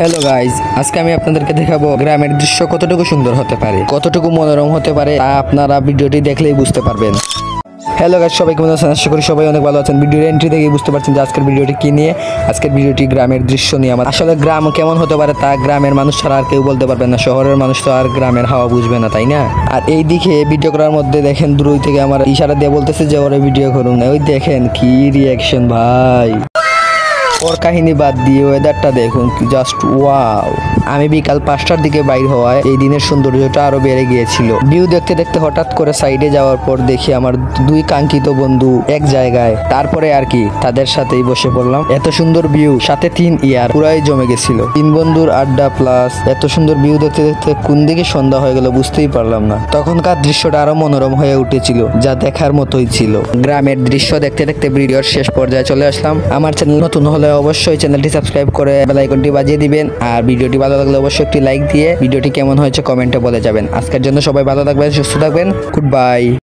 Hello guys, আজকে আমি আপনাদেরকে দেখাবো গ্রামের দৃশ্য কতটুকু সুন্দর হতে পারে, কতটুকু মনোরম হতে পারে তা আপনারা ভিডিওটি দেখলেই বুঝতে পারবেন। হ্যালো গাইজ, সবাই কেমন আছেন? আশা করি সবাই অনেক ভালো আছেন। ভিডিওর এন্ট্রি দেখেই বুঝতে পারছেন যে আজকের ভিডিওটি কি নিয়ে। আজকের ভিডিওটি গ্রামের দৃশ্য নিয়ে। আমার আসলে গ্রাম কেমন হতে পারে তা গ্রামের মানুষ ছাড়া আর কেউ বলতে পারবে না। শহরের মানুষ তো আর গ্রামের হাওয়া বুঝবে না, তাই না? আর এই দিকে ভিডিও করার মধ্যে দেখেন দূর থেকে আমার ইশারা দিয়ে বলতেছে যে ওরা ভিডিও করুন। ওই দেখেন কি রিয়াকশন ভাই। ওর কাহিনী বাদ দিয়ে ওয়েদারটা দেখুন, জাস্ট ওয়াও। আমি বিকাল 5টার দিকে বাইর হওয়ায় এই দিনের সৌন্দর্যটা আরো বেড়ে গিয়েছিল। ভিউ দেখতে দেখতে হঠাৎ করে সাইডে যাওয়ার পর দেখি আমার দুই কাঙ্ক্ষিত বন্ধু এক জায়গায়। তারপরে আর কি তাদের সাথেই বসে পড়লাম। এত সুন্দর ভিউ, সাথে 3 ইয়ার পুরাই জমে গেছিল। 3 বন্ধুর আড্ডা প্লাস এত সুন্দর ভিউ দেখতে দেখতে কোন দিকে সন্ধ্যা হয়ে গেল বুঝতেই পারলাম না। তখনকার দৃশ্যটা আরো মনোরম হয়ে উঠেছিল, যা দেখার মতোই ছিল। গ্রামের দৃশ্য দেখতে দেখতে ভিডিওর শেষ পর্যায়ে চলে আসলাম। আমার চ্যানেল নতুন হলে অবশ্যই চ্যানেলটি সাবস্ক্রাইব করে বেল আইকনটি বাজিয়ে দিবেন। আর ভিডিওটি ভালো লাগলে অবশ্যই একটি লাইক দিয়ে ভিডিওটি কেমন হয়েছে কমেন্টে বলে যাবেন। আজকের জন্য সবাই ভালো থাকবেন, সুস্থ থাকবেন। Good bye.